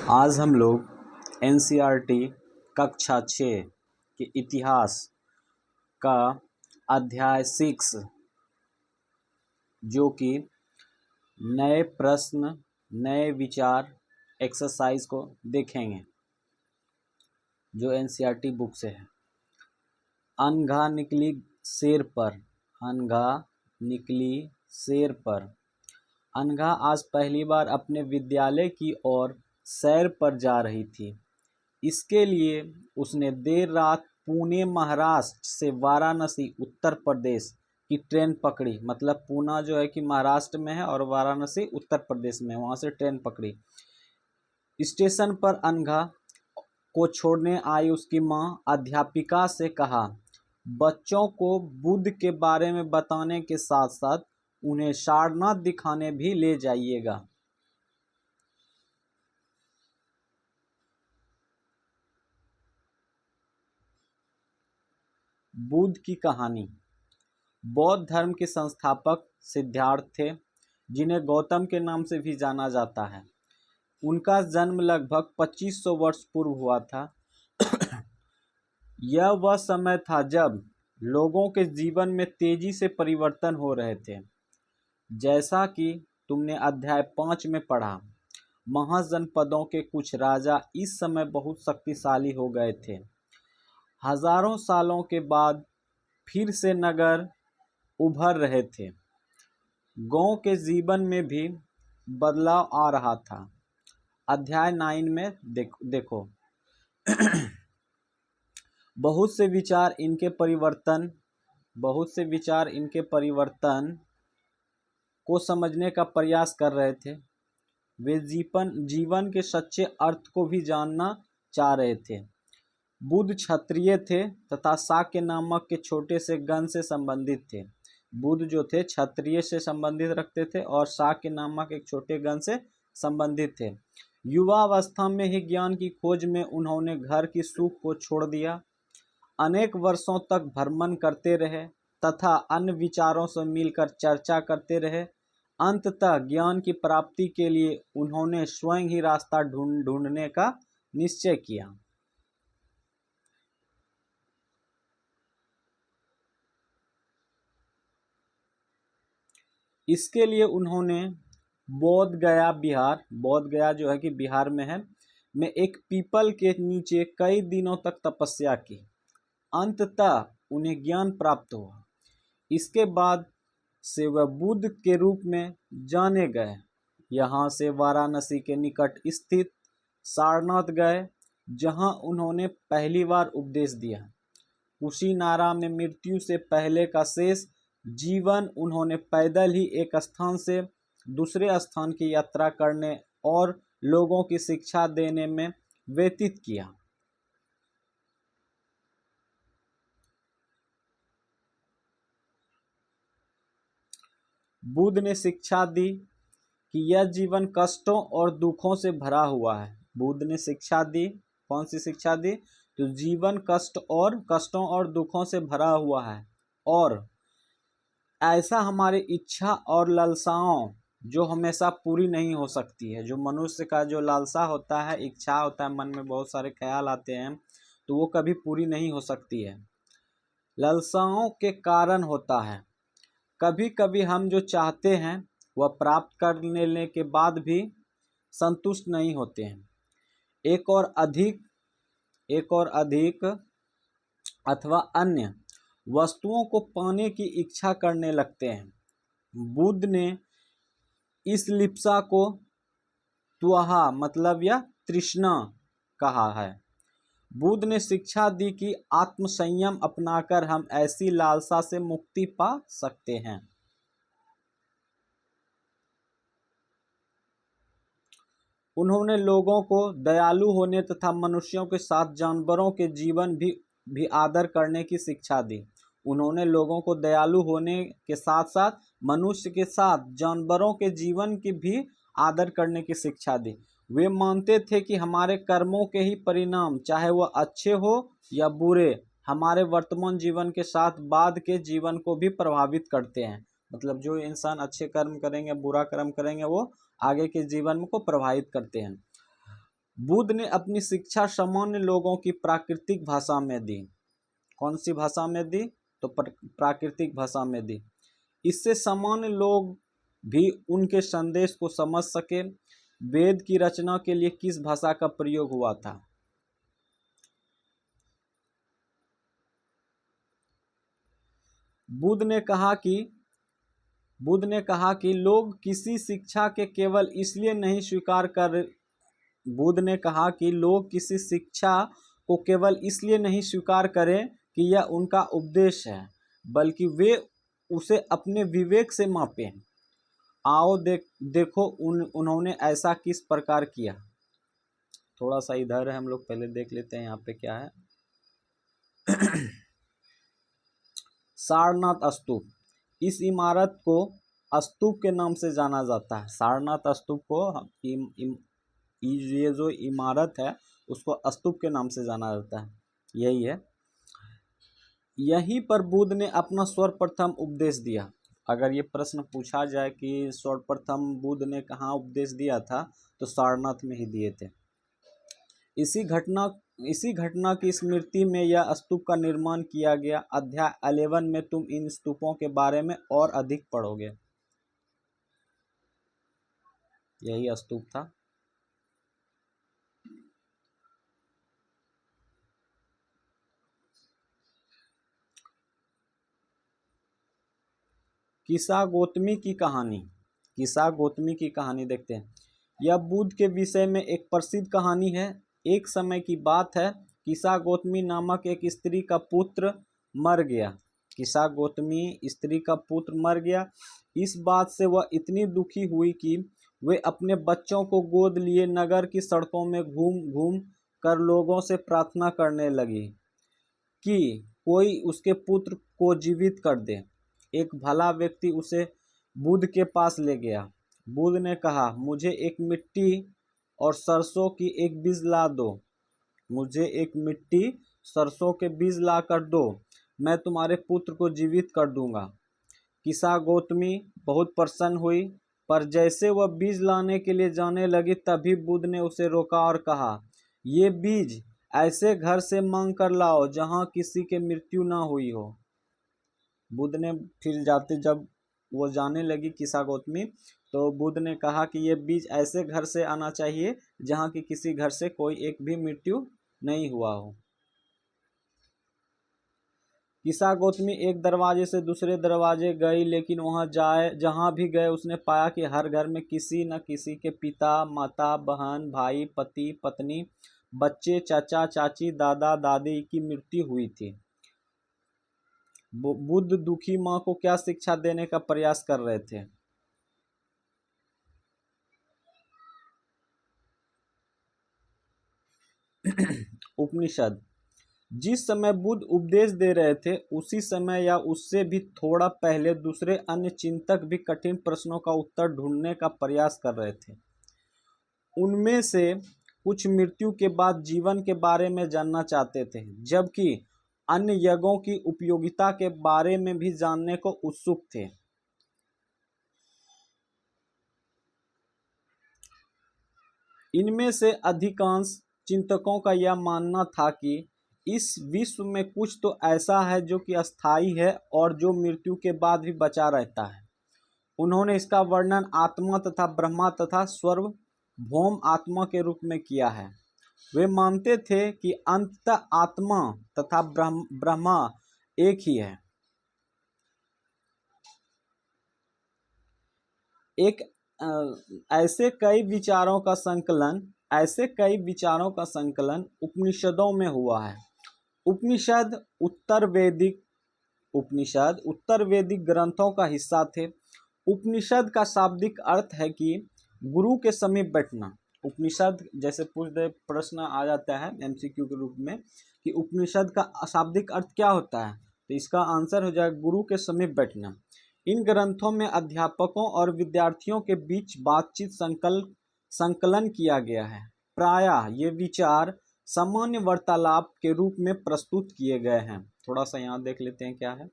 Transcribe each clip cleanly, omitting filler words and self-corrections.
आज हम लोग एनसीईआरटी कक्षा 6 के इतिहास का अध्याय 6 जो कि नए प्रश्न नए विचार एक्सरसाइज को देखेंगे जो एनसीईआरटी बुक से है। अनघा निकली शेर पर। अनघा निकली शेर पर। अनघा आज पहली बार अपने विद्यालय की ओर सैर पर जा रही थी। इसके लिए उसने देर रात पुणे महाराष्ट्र से वाराणसी उत्तर प्रदेश की ट्रेन पकड़ी। मतलब पूना जो है कि महाराष्ट्र में है और वाराणसी उत्तर प्रदेश में है, वहाँ से ट्रेन पकड़ी। स्टेशन पर अनघा को छोड़ने आई उसकी माँ अध्यापिका से कहा, बच्चों को बुद्ध के बारे में बताने के साथ साथ उन्हें सारनाथ दिखाने भी ले जाइएगा। बुद्ध की कहानी। बौद्ध धर्म के संस्थापक सिद्धार्थ थे, जिन्हें गौतम के नाम से भी जाना जाता है। उनका जन्म लगभग 2500 वर्ष पूर्व हुआ था। यह वह समय था जब लोगों के जीवन में तेजी से परिवर्तन हो रहे थे। जैसा कि तुमने अध्याय 5 में पढ़ा, महाजनपदों के कुछ राजा इस समय बहुत शक्तिशाली हो गए थे। हजारों सालों के बाद फिर से नगर उभर रहे थे। गांव के जीवन में भी बदलाव आ रहा था। अध्याय 9 में देखो बहुत से विचार इनके परिवर्तन को समझने का प्रयास कर रहे थे। वे जीवन के सच्चे अर्थ को भी जानना चाह रहे थे। बुद्ध क्षत्रिय थे तथा शाक्य नामक के छोटे से गण से संबंधित थे। बुद्ध जो थे क्षत्रिय से संबंधित रखते थे और शाक्य नामक एक छोटे गण से संबंधित थे। युवा अवस्था में ही ज्ञान की खोज में उन्होंने घर की सुख को छोड़ दिया। अनेक वर्षों तक भ्रमण करते रहे तथा अन्य विचारों से मिलकर चर्चा करते रहे। अंततः ज्ञान की प्राप्ति के लिए उन्होंने स्वयं ही रास्ता ढूंढने का निश्चय किया। इसके लिए उन्होंने बोध गया जो है कि बिहार में है, में एक पीपल के नीचे कई दिनों तक तपस्या की। अंततः उन्हें ज्ञान प्राप्त हुआ। इसके बाद से वह बुद्ध के रूप में जाने गए। यहाँ से वाराणसी के निकट स्थित सारनाथ गए, जहाँ उन्होंने पहली बार उपदेश दिया। कुशीनारा में मृत्यु से पहले का शेष जीवन उन्होंने पैदल ही एक स्थान से दूसरे स्थान की यात्रा करने और लोगों की शिक्षा देने में व्यतीत किया। बुद्ध ने शिक्षा दी कि यह जीवन कष्टों और दुखों से भरा हुआ है। बुद्ध ने शिक्षा दी, कौन सी शिक्षा दी? तो जीवन कष्टों और दुखों से भरा हुआ है और ऐसा हमारी इच्छा और लालसाओं जो हमेशा पूरी नहीं हो सकती है। जो मनुष्य का जो लालसा होता है, इच्छा होता है, मन में बहुत सारे ख्याल आते हैं, तो वो कभी पूरी नहीं हो सकती है। लालसाओं के कारण होता है। कभी कभी हम जो चाहते हैं वह प्राप्त कर लेने के बाद भी संतुष्ट नहीं होते हैं। एक और अधिक अथवा अन्य वस्तुओं को पाने की इच्छा करने लगते हैं। बुद्ध ने इस लिप्सा को त्वहा मतलब या तृष्णा कहा है। बुद्ध ने शिक्षा दी कि आत्मसंयम अपनाकर हम ऐसी लालसा से मुक्ति पा सकते हैं। उन्होंने लोगों को दयालु होने तथा मनुष्यों के साथ जानवरों के जीवन भी आदर करने की शिक्षा दी। उन्होंने लोगों को दयालु होने के साथ साथ मनुष्य के साथ जानवरों के जीवन की भी आदर करने की शिक्षा दी। वे मानते थे कि हमारे कर्मों के ही परिणाम, चाहे वह अच्छे हो या बुरे, हमारे वर्तमान जीवन के साथ बाद के जीवन को भी प्रभावित करते हैं। मतलब जो इंसान अच्छे कर्म करेंगे, बुरा कर्म करेंगे, वो आगे के जीवन को प्रभावित करते हैं। बुद्ध ने अपनी शिक्षा सामान्य लोगों की प्राकृतिक भाषा में दी। कौन सी भाषा में दी? तो प्राकृतिक भाषा में दी। इससे सामान्य लोग भी उनके संदेश को समझ सके। वेद की रचना के लिए किस भाषा का प्रयोग हुआ था? बुद्ध ने कहा कि लोग किसी शिक्षा के केवल इसलिए नहीं स्वीकार कर बुद्ध ने कहा कि लोग किसी शिक्षा को केवल इसलिए नहीं स्वीकार करें कि यह उनका उपदेश है, बल्कि वे उसे अपने विवेक से मापें। आओ देखो उन्होंने ऐसा किस प्रकार किया। थोड़ा सा इधर है, हम लोग पहले देख लेते हैं यहाँ पे क्या है। सारनाथ स्तूप, इस इमारत को स्तूप के नाम से जाना जाता है। सारनाथ स्तूप को ये जो इमारत है उसको स्तूप के नाम से जाना जाता है। यही है। यहीं पर बुद्ध ने अपना सर्वप्रथम उपदेश दिया। अगर ये प्रश्न पूछा जाए कि सर्वप्रथम बुद्ध ने कहाँ उपदेश दिया था, तो सारनाथ में ही दिए थे। इसी घटना की स्मृति में यह स्तूप का निर्माण किया गया। अध्याय 11 में तुम इन स्तूपों के बारे में और अधिक पढ़ोगे। यही स्तूप था। किस्सा गौतमी की कहानी देखते हैं। यह बुद्ध के विषय में एक प्रसिद्ध कहानी है। एक समय की बात है, किस्सा गौतमी नामक एक स्त्री का पुत्र मर गया। किस्सा गौतमी स्त्री का पुत्र मर गया। इस बात से वह इतनी दुखी हुई कि वे अपने बच्चों को गोद लिए नगर की सड़कों में घूम घूम कर लोगों से प्रार्थना करने लगी कि कोई उसके पुत्र को जीवित कर दे। एक भला व्यक्ति उसे बुद्ध के पास ले गया। बुद्ध ने कहा, मुझे एक मिट्टी और सरसों की एक बीज ला दो। मुझे एक मिट्टी सरसों के बीज ला कर दो, मैं तुम्हारे पुत्र को जीवित कर दूंगा। किस्सा गौतमी बहुत प्रसन्न हुई, पर जैसे वह बीज लाने के लिए जाने लगी तभी बुद्ध ने उसे रोका और कहा, ये बीज ऐसे घर से मांग कर लाओ जहां किसी के मृत्यु ना हुई हो। बुद्ध ने फिर जब वो जाने लगी किस्सा गौतमी, तो बुद्ध ने कहा कि ये बीज ऐसे घर से आना चाहिए जहां की किसी घर से कोई एक भी मृत्यु नहीं हुआ हो। किस्सा गौतमी एक दरवाजे से दूसरे दरवाजे गई, लेकिन जहां भी गए उसने पाया कि हर घर में किसी न किसी के पिता, माता, बहन, भाई, पति, पत्नी, बच्चे, चाचा, चाची, दादा, दादी की मृत्यु हुई थी। बुद्ध दुखी माँ को क्या शिक्षा देने का प्रयास कर रहे थे? उपनिषद। जिस समय बुद्ध उपदेश दे रहे थे उसी समय या उससे भी थोड़ा पहले दूसरे अन्य चिंतक भी कठिन प्रश्नों का उत्तर ढूंढने का प्रयास कर रहे थे। उनमें से कुछ मृत्यु के बाद जीवन के बारे में जानना चाहते थे, जबकि अन्य यज्ञों की उपयोगिता के बारे में भी जानने को उत्सुक थे। इनमें से अधिकांश चिंतकों का यह मानना था कि इस विश्व में कुछ तो ऐसा है जो कि अस्थायी है और जो मृत्यु के बाद भी बचा रहता है। उन्होंने इसका वर्णन आत्मा तथा ब्रह्मा तथा सार्वभौम आत्मा के रूप में किया है। वे मानते थे कि अंततः आत्मा तथा ब्रह्मा एक ही है। ऐसे कई विचारों का संकलन उपनिषदों में हुआ है। उपनिषद उत्तर वैदिक ग्रंथों का हिस्सा थे। उपनिषद का शाब्दिक अर्थ है कि गुरु के समीप बैठना। उपनिषद जैसे प्रश्न आ जाता है एमसीक्यू के रूप में कि उपनिषद का शाब्दिक अर्थ क्या होता है, तो इसका आंसर हो जाएगा गुरु के समीप बैठना। इन ग्रंथों में अध्यापकों और विद्यार्थियों के बीच बातचीत संकलन किया गया है। प्रायः ये विचार सामान्य वार्तालाप के रूप में प्रस्तुत किए गए हैं। थोड़ा सा यहाँ देख लेते हैं क्या है।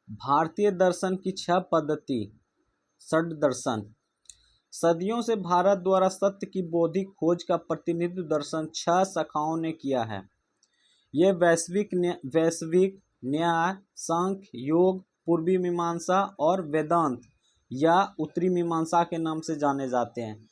भारतीय दर्शन की 6 पद्धति। षड दर्शन। सदियों से भारत द्वारा सत्य की बौद्धिक खोज का प्रतिनिधित्व दर्शन 6 शाखाओं ने किया है। ये वैश्विक न्याय, सांख्य, योग, पूर्वी मीमांसा और वेदांत या उत्तरी मीमांसा के नाम से जाने जाते हैं।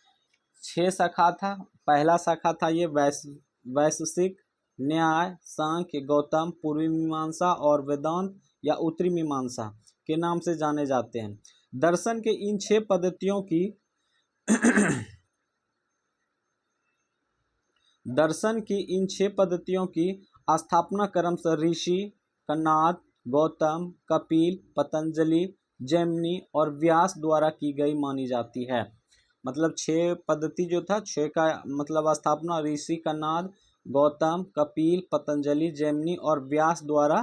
6 शाखा था। पहला शाखा था ये वैश्विक न्याय, सांख्य, गौतम, पूर्वी मीमांसा और वेदांत या उत्तरी मीमांसा के नाम से जाने जाते हैं। दर्शन के इन 6 पद्धतियों की दर्शन की इन 6 पद्धतियों की स्थापना क्रमशः ऋषि कणाद, गौतम, कपिल, पतंजलि, जैमिनी और व्यास द्वारा की गई मानी जाती है। मतलब 6 पद्धति जो था, 6 का मतलब स्थापना ऋषि कणाद, गौतम, कपिल, पतंजलि, जैमिनी और व्यास द्वारा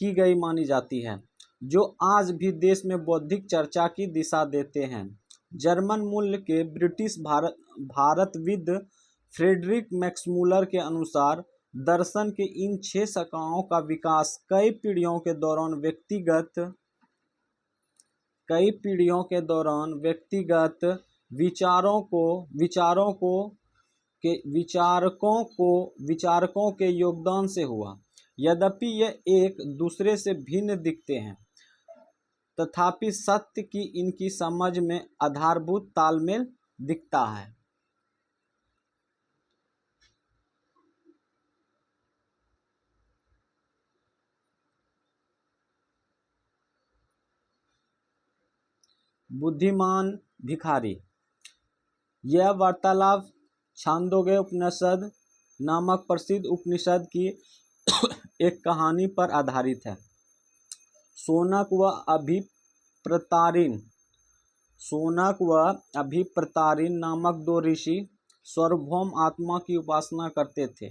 की गई मानी जाती है, जो आज भी देश में बौद्धिक चर्चा की दिशा देते हैं। जर्मन मूल के ब्रिटिश भारतविद फ्रेडरिक मैक्समूलर के अनुसार दर्शन के इन 6 शाखाओं का विकास कई पीढ़ियों के दौरान व्यक्तिगत विचारकों के योगदान से हुआ। यद्यपि ये एक दूसरे से भिन्न दिखते हैं, तथापि सत्य की इनकी समझ में आधारभूत तालमेल दिखता है। बुद्धिमान भिखारी। यह वार्तालाप छांदोग्य उपनिषद नामक प्रसिद्ध उपनिषद की एक कहानी पर आधारित है। सोनक व अभिप्रतारिन नामक 2 ऋषि सार्वभौम आत्मा की उपासना करते थे।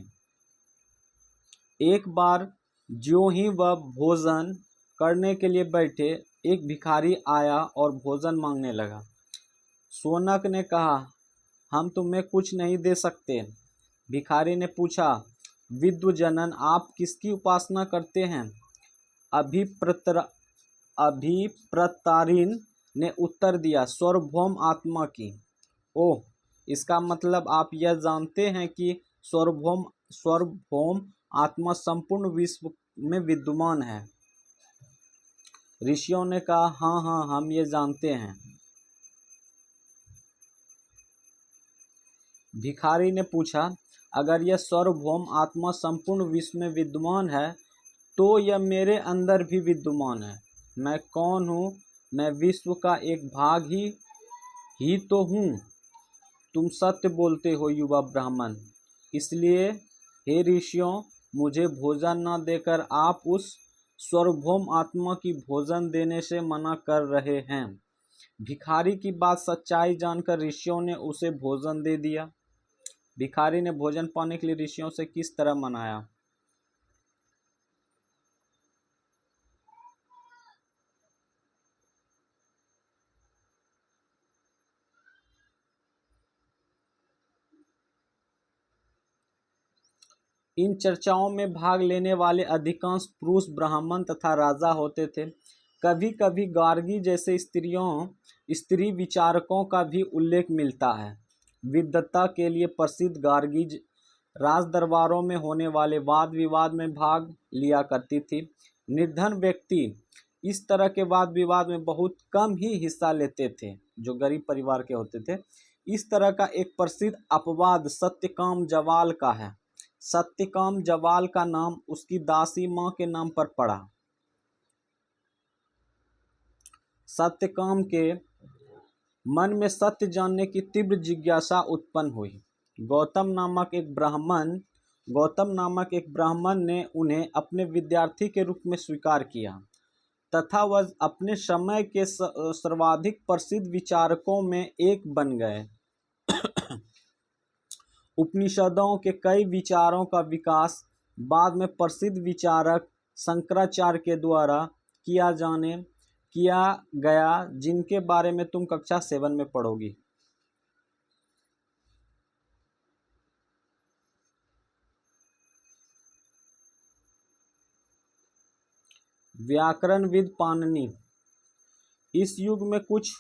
एक बार ज्यों ही वह भोजन करने के लिए बैठे, एक भिखारी आया और भोजन मांगने लगा। सोनक ने कहा, हम तुम्हें कुछ नहीं दे सकते। भिखारी ने पूछा, विद्वजनन, आप किसकी उपासना करते हैं? अभिप्रतारिन ने उत्तर दिया, सार्वभौम आत्मा की। ओह, इसका मतलब आप यह जानते हैं कि सार्वभौम आत्मा संपूर्ण विश्व में विद्यमान है। ऋषियों ने कहा, हाँ हाँ, हम ये जानते हैं। भिखारी ने पूछा, अगर यह सार्वभौम आत्मा संपूर्ण विश्व में विद्यमान है, तो यह मेरे अंदर भी विद्यमान है। मैं कौन हूँ? मैं विश्व का एक भाग ही तो हूँ। तुम सत्य बोलते हो युवा ब्राह्मण। इसलिए हे ऋषियों, मुझे भोजन न देकर आप उस सार्वभौम आत्मा की भोजन देने से मना कर रहे हैं। भिखारी की बात सच्चाई जानकर ऋषियों ने उसे भोजन दे दिया। भिखारी ने भोजन पाने के लिए ऋषियों से किस तरह मनाया? इन चर्चाओं में भाग लेने वाले अधिकांश पुरुष ब्राह्मण तथा राजा होते थे। कभी कभी गार्गी जैसे स्त्री विचारकों का भी उल्लेख मिलता है। विद्वता के लिए प्रसिद्ध गार्गी राज दरबारों में होने वाले वाद विवाद में भाग लिया करती थी। निर्धन व्यक्ति इस तरह के वाद विवाद में बहुत कम ही हिस्सा लेते थे, जो गरीब परिवार के होते थे। इस तरह का एक प्रसिद्ध अपवाद सत्यकाम जवाल का है। सत्यकाम जवाल का नाम उसकी दासी माँ के नाम पर पड़ा। सत्यकाम के मन में सत्य जानने की तीव्र जिज्ञासा उत्पन्न हुई। गौतम नामक एक ब्राह्मण ने उन्हें अपने विद्यार्थी के रूप में स्वीकार किया तथा वह अपने समय के सर्वाधिक प्रसिद्ध विचारकों में एक बन गए। उपनिषदों के कई विचारों का विकास बाद में प्रसिद्ध विचारक शंकराचार्य के द्वारा किया गया, जिनके बारे में तुम कक्षा 7 में पढ़ोगी। व्याकरणविद पाणिनि। इस युग में कुछ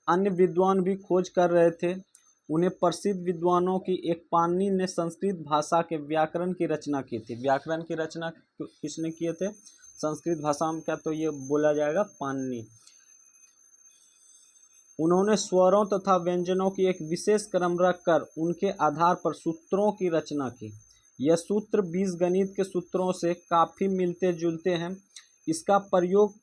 अन्य विद्वान भी खोज कर रहे थे। उन्हें प्रसिद्ध विद्वानों की एक पाणिनि ने संस्कृत भाषा के व्याकरण की रचना की थी। व्याकरण की रचना किसने किए थे? संस्कृत भाषा में क्या तो ये बोला जाएगा पाणिनि। उन्होंने स्वरों तथा व्यंजनों की एक विशेष क्रम रखकर उनके आधार पर सूत्रों की रचना की। यह सूत्र बीजगणित के सूत्रों से काफ़ी मिलते जुलते हैं। इसका प्रयोग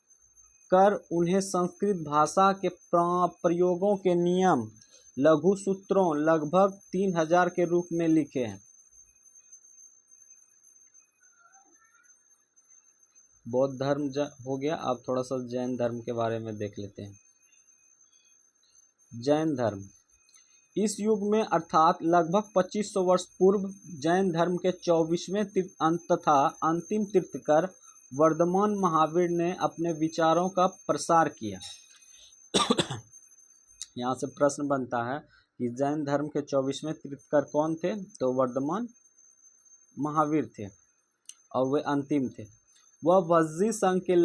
कर उन्हें संस्कृत भाषा के प्रयोगों के नियम लघु सूत्रों लगभग 3000 के रूप में लिखे हैं। बौद्ध धर्म हो गया। अब थोड़ा सा जैन धर्म के बारे में देख लेते हैं। जैन धर्म इस युग में अर्थात लगभग 2500 वर्ष पूर्व जैन धर्म के 24वें तथा अंतिम तीर्थकर वर्धमान महावीर ने अपने विचारों का प्रसार किया। यहाँ से प्रश्न बनता है कि जैन धर्म के 24वें तीर्थकर कौन थे? तो वर्धमान महावीर थे और वे अंतिम थे। वह वज्जी संघ के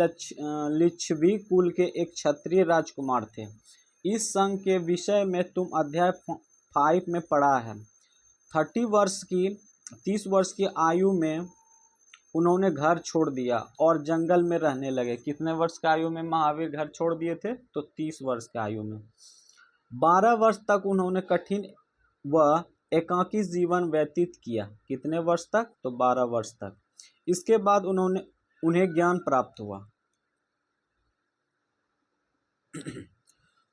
लिच्छवी कुल के एक क्षत्रिय राजकुमार थे। इस संघ के विषय में तुम अध्याय 5 में पढ़ा है। 30 वर्ष की आयु में उन्होंने घर छोड़ दिया और जंगल में रहने लगे। कितने वर्ष की आयु में महावीर घर छोड़ दिए थे? तो 30 वर्ष की आयु में। 12 वर्ष तक उन्होंने कठिन व एकाकी जीवन व्यतीत किया। कितने वर्ष तक? तो 12 वर्ष तक। इसके बाद उन्हें ज्ञान प्राप्त हुआ।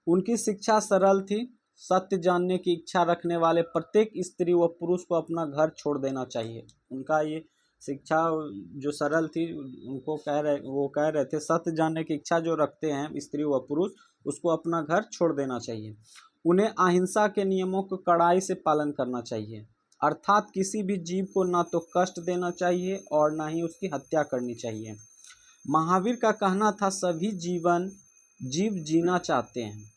उनकी शिक्षा सरल थी। सत्य जानने की इच्छा रखने वाले प्रत्येक स्त्री व पुरुष को अपना घर छोड़ देना चाहिए। उनका ये शिक्षा जो सरल थी, वो कह रहे थे सत्य जानने की इच्छा जो रखते हैं स्त्री व पुरुष, उसको अपना घर छोड़ देना चाहिए। उन्हें अहिंसा के नियमों को कड़ाई से पालन करना चाहिए, अर्थात किसी भी जीव को ना तो कष्ट देना चाहिए और ना ही उसकी हत्या करनी चाहिए। महावीर का कहना था सभी जीव जीना चाहते हैं,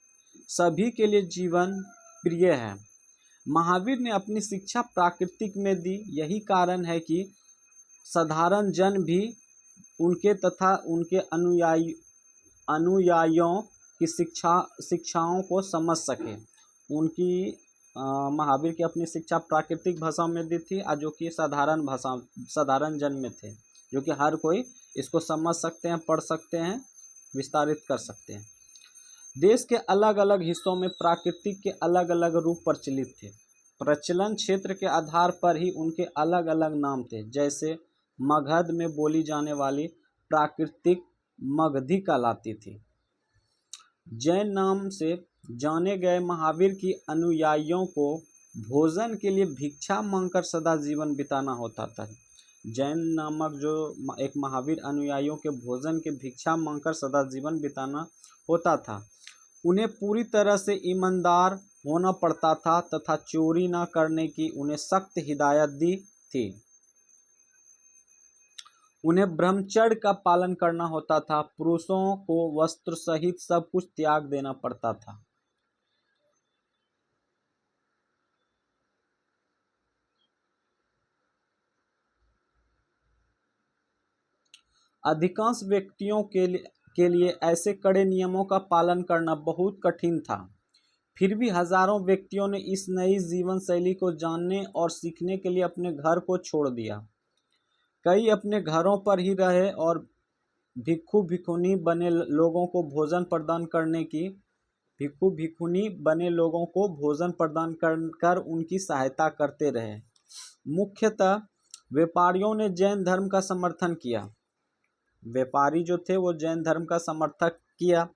सभी के लिए जीवन प्रिय है। महावीर ने अपनी शिक्षा प्राकृतिक में दी। यही कारण है कि साधारण जन भी उनके तथा उनके अनुयायियों की शिक्षाओं को समझ सके। उनकी महावीर की अपनी शिक्षा प्राकृतिक भाषा में दी थी, जो कि साधारण जन में थे, जो कि हर कोई इसको समझ सकते हैं, पढ़ सकते हैं, विस्तारित कर सकते हैं। देश के अलग अलग हिस्सों में प्राकृतिक के अलग अलग रूप प्रचलित थे। प्रचलन क्षेत्र के आधार पर ही उनके अलग अलग नाम थे। जैसे मगध में बोली जाने वाली प्राकृतिक मगधी कहलाती थी। जैन नाम से जाने गए महावीर की अनुयायियों को भोजन के लिए भिक्षा मांगकर सदा जीवन बिताना होता था। जैन नामक जो एक महावीर अनुयायियों के भोजन के भिक्षा मांगकर सदा जीवन बिताना होता था। उन्हें पूरी तरह से ईमानदार होना पड़ता था तथा चोरी न करने की उन्हें सख्त हिदायत दी थी। उन्हें ब्रह्मचर्य का पालन करना होता था। पुरुषों को वस्त्र सहित सब कुछ त्याग देना पड़ता था। अधिकांश व्यक्तियों के लिए ऐसे कड़े नियमों का पालन करना बहुत कठिन था। फिर भी हजारों व्यक्तियों ने इस नई जीवन शैली को जानने और सीखने के लिए अपने घर को छोड़ दिया। कई अपने घरों पर ही रहे और भिक्षु भिक्षुनी बने लोगों को भोजन प्रदान कर उनकी सहायता करते रहे। मुख्यतः व्यापारियों ने जैन धर्म का समर्थन किया। व्यापारी जो थे वो जैन धर्म का समर्थन किया।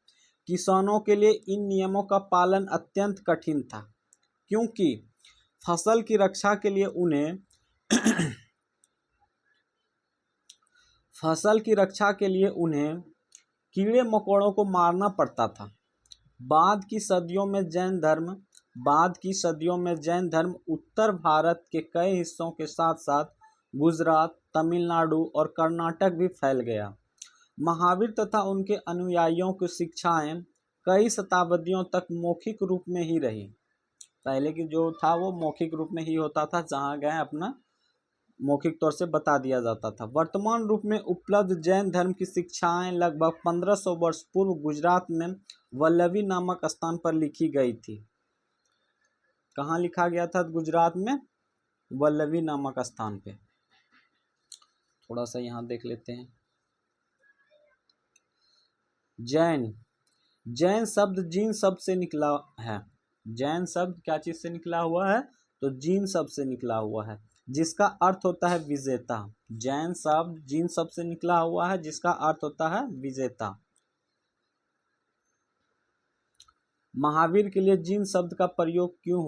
किसानों के लिए इन नियमों का पालन अत्यंत कठिन था, क्योंकि फसल की रक्षा के लिए उन्हें कीड़े मकोड़ों को मारना पड़ता था। बाद की सदियों में जैन धर्म उत्तर भारत के कई हिस्सों के साथ साथ गुजरात, तमिलनाडु और कर्नाटक भी फैल गया। महावीर तथा उनके अनुयायियों की शिक्षाएं कई शताब्दियों तक मौखिक रूप में ही रही। पहले की जो था वो मौखिक रूप में ही होता था, जहाँ गए अपना मौखिक तौर से बता दिया जाता था। वर्तमान रूप में उपलब्ध जैन धर्म की शिक्षाएं लगभग 1500 वर्ष पूर्व गुजरात में वल्लवी नामक स्थान पर लिखी गई थी। कहाँ लिखा गया था? गुजरात में वल्लवी नामक स्थान पे। थोड़ा सा यहाँ देख लेते हैं। जैन, जैन शब्द जीन शब्द से निकला है। जैन शब्द क्या चीज से निकला हुआ है? तो जीन शब्द से निकला हुआ है, जिसका अर्थ होता है विजेता। जैन शब्द जीन शब्द से निकला हुआ है, जिसका अर्थ होता है विजेता। महावीर के लिए जीन शब्द का प्रयोग क्यों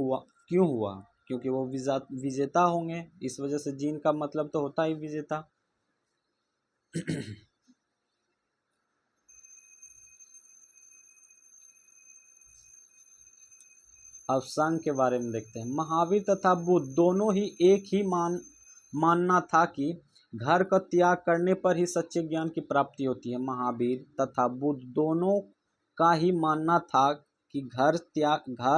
हुआ? क्योंकि वो विजेता होंगे, इस वजह से जीन का मतलब तो होता ही विजेता। अब संघ के बारे में देखते हैं। महावीर तथा बुद्ध दोनों ही एक ही मानना था कि घर का त्याग करने पर ही सच्चे ज्ञान की प्राप्ति होती है। महावीर तथा बुद्ध दोनों का ही मानना था कि घर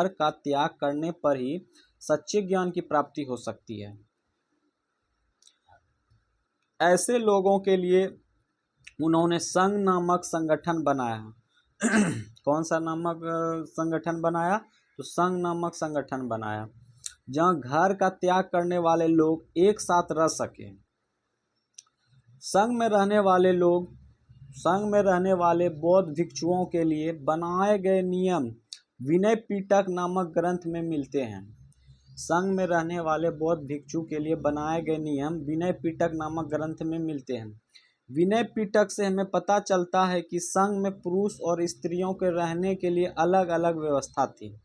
का त्याग करने पर ही सच्चे ज्ञान की प्राप्ति हो सकती है। ऐसे लोगों के लिए उन्होंने संघ नामक संगठन बनाया। कौन सा नामक संगठन बनाया? तो संघ नामक संगठन बनाया, जहां घर का त्याग करने वाले लोग एक साथ रह सके। संघ में रहने वाले बौद्ध भिक्षुओं के लिए बनाए गए नियम विनय पिटक नामक ग्रंथ में मिलते हैं। संघ में रहने वाले बौद्ध भिक्षु के लिए बनाए गए नियम विनय पिटक नामक ग्रंथ में मिलते हैं। विनय पिटक से हमें पता चलता है कि संघ में पुरुष और स्त्रियों के रहने के लिए अलग अलग व्यवस्था थी।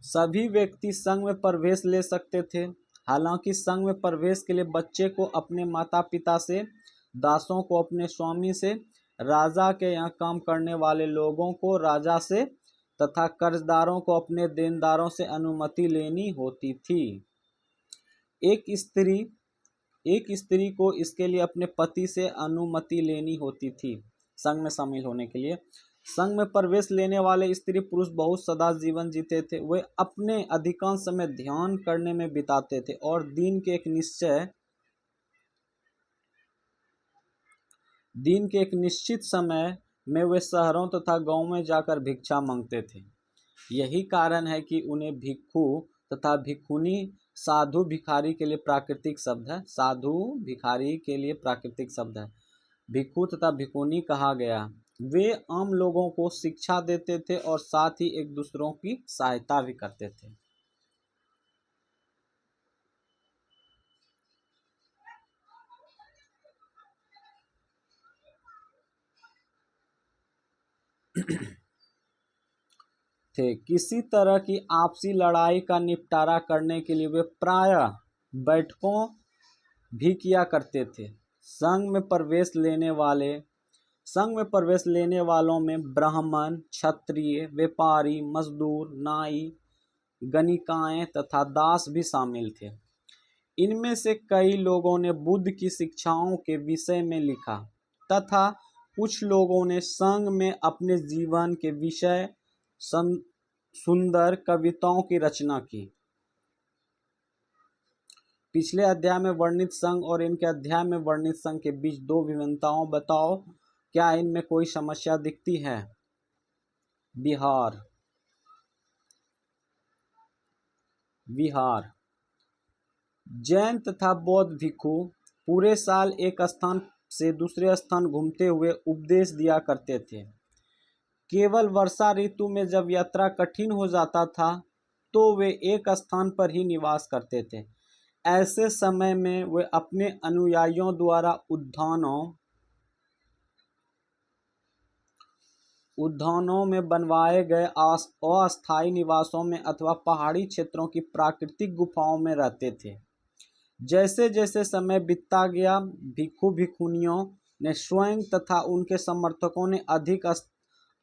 सभी व्यक्ति संघ में प्रवेश ले सकते थे। हालांकि संघ में प्रवेश के लिए बच्चे को अपने माता पिता से, दासों को अपने स्वामी से, राजा के यहाँ काम करने वाले लोगों को राजा से तथा कर्जदारों को अपने देनदारों से अनुमति लेनी होती थी। एक स्त्री को इसके लिए अपने पति से अनुमति लेनी होती थी संघ में शामिल होने के लिए। संघ में प्रवेश लेने वाले स्त्री पुरुष बहुत सदा जीवन जीते थे। वे अपने अधिकांश समय ध्यान करने में बिताते थे और दिन के एक निश्चित समय में वे शहरों तथा गांवों में जाकर भिक्षा मांगते थे। यही कारण है कि उन्हें भिक्षु तथा भिक्षुनी, साधु भिखारी के लिए प्राकृतिक शब्द है। साधु भिखारी के लिए प्राकृतिक शब्द है। भिक्षु तथा भिक्षुनी कहा गया। वे आम लोगों को शिक्षा देते थे और साथ ही एक दूसरों की सहायता भी करते थे। किसी तरह की आपसी लड़ाई का निपटारा करने के लिए वे प्रायः बैठकों भी किया करते थे। संघ में प्रवेश लेने वालों में ब्राह्मण, क्षत्रिय, व्यापारी, मजदूर, नाई, गणिकाएं तथा दास भी शामिल थे। इनमें से कई लोगों ने बुद्ध की शिक्षाओं के विषय में लिखा तथा कुछ लोगों ने संघ में अपने जीवन के विषय सुंदर कविताओं की रचना की। पिछले अध्याय में वर्णित संघ और इनके अध्याय में वर्णित संघ के बीच दो विभिन्नताओं बताओ, क्या इनमें कोई समस्या दिखती है? विहार। जैन तथा बौद्ध भिक्षु पूरे साल एक स्थान से दूसरे स्थान घूमते हुए उपदेश दिया करते थे। केवल वर्षा ऋतु में जब यात्रा कठिन हो जाता था तो वे एक स्थान पर ही निवास करते थे। ऐसे समय में वे अपने अनुयायियों द्वारा उद्यानों में बनवाए गए अस्थायी निवासों में अथवा पहाड़ी क्षेत्रों की प्राकृतिक गुफाओं में रहते थे। जैसे जैसे समय बीतता गया, भिक्षु भिक्षुनियों ने स्वयं तथा उनके समर्थकों ने अधिक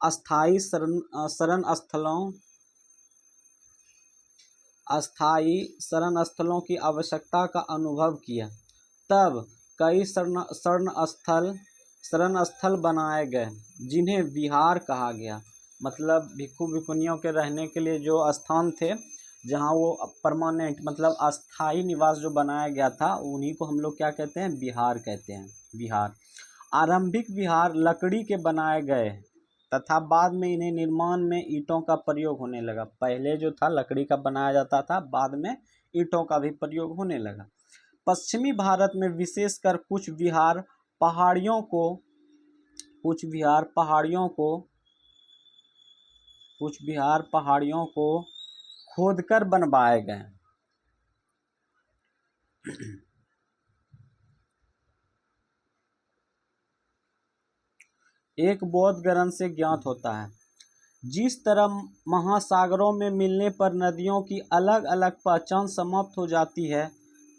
अस्थायी शरण स्थलों की आवश्यकता का अनुभव किया। तब कई शरण स्थल बनाए गए जिन्हें विहार कहा गया। मतलब भिक्षु भिक्षुनियों के रहने के लिए जो स्थान थे जहाँ वो परमानेंट मतलब अस्थाई निवास जो बनाया गया था, उन्हीं को हम लोग क्या कहते हैं, विहार कहते हैं, विहार। आरंभिक विहार लकड़ी के बनाए गए तथा बाद में इन्हें निर्माण में ईंटों का प्रयोग होने लगा। पहले जो था लकड़ी का बनाया जाता था, बाद में ईंटों का भी प्रयोग होने लगा। पश्चिमी भारत में विशेषकर कुछ विहार पहाड़ियों को खोदकर बनवाए गए। एक बौद्ध ग्रंथ से ज्ञात होता है, जिस तरह महासागरों में मिलने पर नदियों की अलग अलग पहचान समाप्त हो जाती है,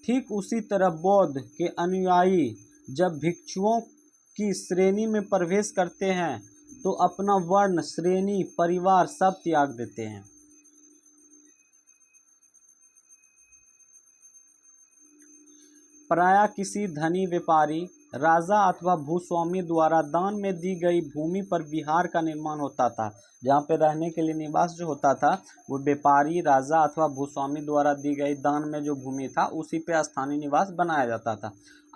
ठीक उसी तरह बौद्ध के अनुयायी जब भिक्षुओं की श्रेणी में प्रवेश करते हैं तो अपना वर्ण, श्रेणी, परिवार सब त्याग देते हैं। प्रायः किसी धनी व्यापारी, राजा अथवा भूस्वामी द्वारा दान में दी गई भूमि पर विहार का निर्माण होता था। जहाँ पे रहने के लिए निवास जो होता था वो व्यापारी, राजा अथवा भूस्वामी द्वारा दी गई दान में जो भूमि था उसी पे स्थानीय निवास बनाया जाता था।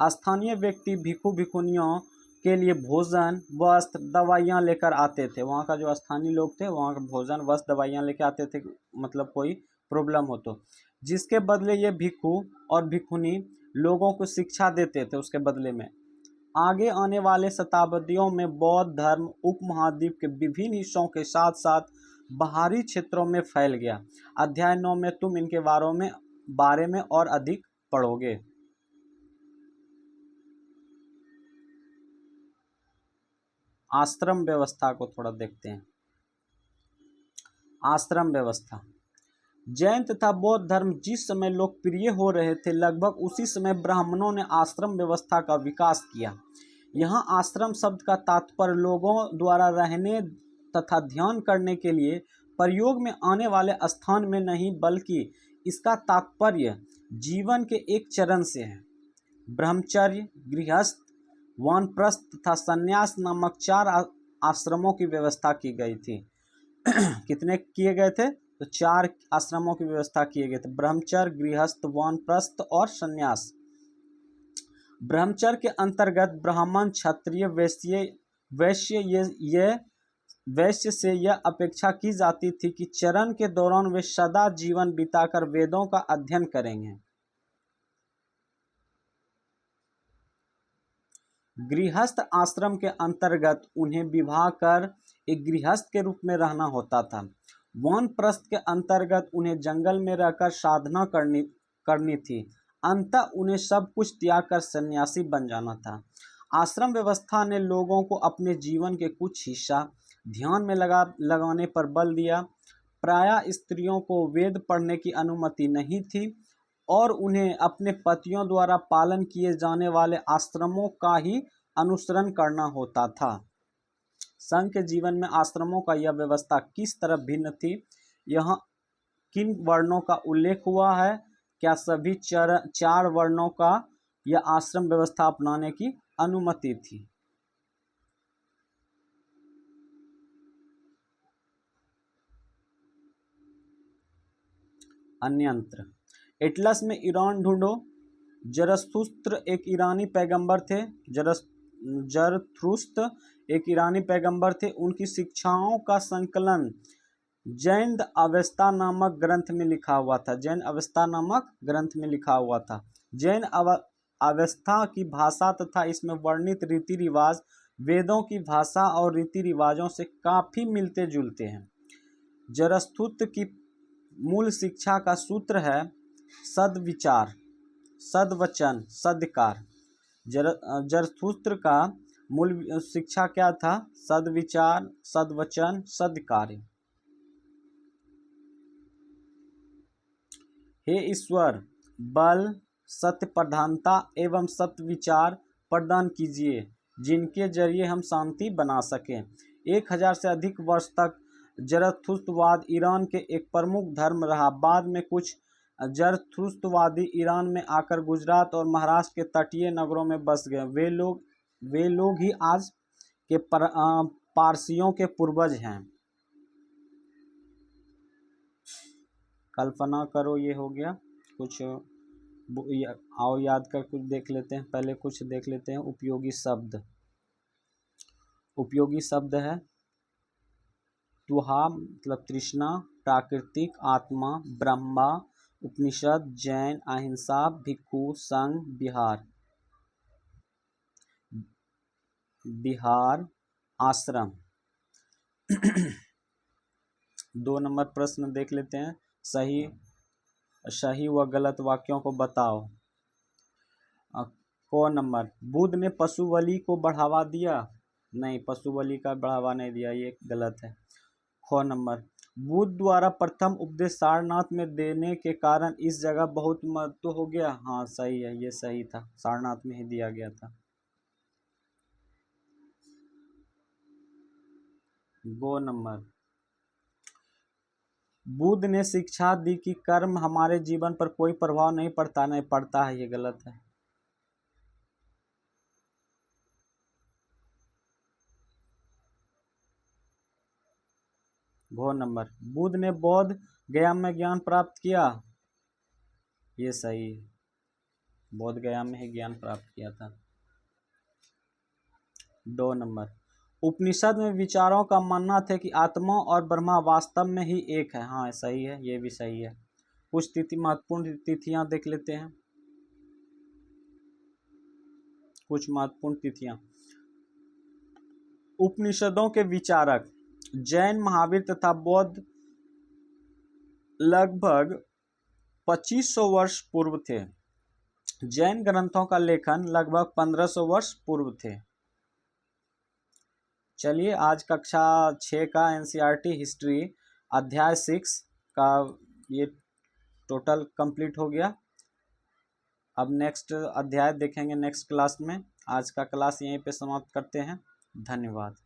स्थानीय व्यक्ति भिक्षु भिक्षुणियों के लिए भोजन, वस्त्र, दवाइयाँ लेकर आते थे। वहाँ का जो स्थानीय लोग थे वहाँ का भोजन, वस्त्र, दवाइयाँ लेकर आते थे, मतलब कोई प्रॉब्लम हो तो, जिसके बदले ये भिक्षु और भिक्षुणी लोगों को शिक्षा देते थे उसके बदले में। आगे आने वाले शताब्दियों में बौद्ध धर्म उपमहाद्वीप के विभिन्न हिस्सों के साथ साथ बाहरी क्षेत्रों में फैल गया। अध्याय 9 में तुम इनके बारे में और अधिक पढ़ोगे। आश्रम व्यवस्था को थोड़ा देखते हैं। आश्रम व्यवस्था। जैन तथा बौद्ध धर्म जिस समय लोकप्रिय हो रहे थे, लगभग उसी समय ब्राह्मणों ने आश्रम व्यवस्था का विकास किया। यहाँ आश्रम शब्द का तात्पर्य लोगों द्वारा रहने तथा ध्यान करने के लिए प्रयोग में आने वाले स्थान में नहीं, बल्कि इसका तात्पर्य जीवन के एक चरण से है। ब्रह्मचर्य, गृहस्थ, वानप्रस्थ तथा संन्यास नामक 4 आश्रमों की व्यवस्था की गई थी। कितने किए गए थे? तो 4 आश्रमों की व्यवस्था किए गए थे, ब्रह्मचर्य, गृहस्थ, वानप्रस्थ और संन्यास। ब्रह्मचर्य के अंतर्गत ब्राह्मण, क्षत्रिय, वैश्य से यह अपेक्षा की जाती थी कि चरण के दौरान वे सदा जीवन बिताकर वेदों का अध्ययन करेंगे। गृहस्थ आश्रम के अंतर्गत उन्हें विवाह कर एक गृहस्थ के रूप में रहना होता था। वानप्रस्थ के अंतर्गत उन्हें जंगल में रहकर साधना करनी थी। अंततः उन्हें सब कुछ त्याग कर सन्यासी बन जाना था। आश्रम व्यवस्था ने लोगों को अपने जीवन के कुछ हिस्सा ध्यान में लगाने पर बल दिया। प्रायः स्त्रियों को वेद पढ़ने की अनुमति नहीं थी और उन्हें अपने पतियों द्वारा पालन किए जाने वाले आश्रमों का ही अनुसरण करना होता था। संघ के जीवन में आश्रमों का यह व्यवस्था किस तरह भिन्न थी? यहाँ किन वर्णों का उल्लेख हुआ है? क्या सभी 4 वर्णों का यह आश्रम व्यवस्था अपनाने की अनुमति थी? अन्यंत्र। एटलस में ईरान ढूंढो। जरथुस्त्र एक ईरानी पैगंबर थे। जरथुस्त्र एक ईरानी पैगंबर थे। उनकी शिक्षाओं का संकलन जैन अवेस्ता नामक ग्रंथ में लिखा हुआ था। जैन अवेस्ता नामक ग्रंथ में लिखा हुआ था। जैन अवेस्ता की भाषा तथा इसमें वर्णित रीति रिवाज वेदों की भाषा और रीति रिवाजों से काफी मिलते जुलते हैं। जरथुस्त्र की मूल शिक्षा का सूत्र है सद्विचार, सद्वचन, सद्कार। जरथुस्त्र का मूल शिक्षा क्या था? सद्विचार, सद्वचन, सद्कार्य। हे ईश्वर, बल, सत्य प्रधानता एवं सत्य विचार प्रदान कीजिए, जिनके जरिए हम शांति बना सकें। 1000 से अधिक वर्ष तक जरथुस्त्रवाद ईरान के एक प्रमुख धर्म रहा। बाद में कुछ जरथुस्त्रवादी ईरान में आकर गुजरात और महाराष्ट्र के तटीय नगरों में बस गए। वे लोग ही आज के पारसियों के पूर्वज हैं। कल्पना करो, ये हो गया कुछ। आओ याद कर कुछ देख लेते हैं, पहले कुछ देख लेते हैं उपयोगी शब्द। उपयोगी शब्द है तुहा मतलब तृष्णा, प्राकृतिक, आत्मा, ब्रह्मा, उपनिषद, जैन, अहिंसा, भिक्षु, संघ, बिहार। बिहार, आश्रम। 2 नंबर प्रश्न देख लेते हैं, सही व गलत वाक्यों को बताओ। क नंबर, बुद्ध ने पशु बलि को बढ़ावा दिया? नहीं, पशु बलि का बढ़ावा नहीं दिया, ये गलत है। ख नंबर, बुद्ध द्वारा प्रथम उपदेश सारनाथ में देने के कारण इस जगह बहुत महत्व हो गया? हाँ सही है, ये सही था, सारनाथ में ही दिया गया था। गो नंबर, बुद्ध ने शिक्षा दी कि कर्म हमारे जीवन पर कोई प्रभाव नहीं पड़ता? नहीं पड़ता है, ये गलत है। घो नंबर, बुद्ध ने बौद्ध गया में ज्ञान प्राप्त किया? ये सही है, बौद्ध गया में ही ज्ञान प्राप्त किया था। 2 नंबर, उपनिषद में विचारों का मानना था कि आत्मा और ब्रह्मा वास्तव में ही एक है? हाँ सही है, ये भी सही है। कुछ महत्वपूर्ण तिथियां देख लेते हैं, कुछ महत्वपूर्ण तिथियां। उपनिषदों के विचारक जैन, महावीर तथा बौद्ध लगभग 2500 वर्ष पूर्व थे। जैन ग्रंथों का लेखन लगभग 1500 वर्ष पूर्व थे। चलिए, आज कक्षा 6 का एनसीईआरटी हिस्ट्री अध्याय 6 का ये टोटल कंप्लीट हो गया। अब नेक्स्ट अध्याय देखेंगे नेक्स्ट क्लास में। आज का क्लास यहीं पे समाप्त करते हैं। धन्यवाद।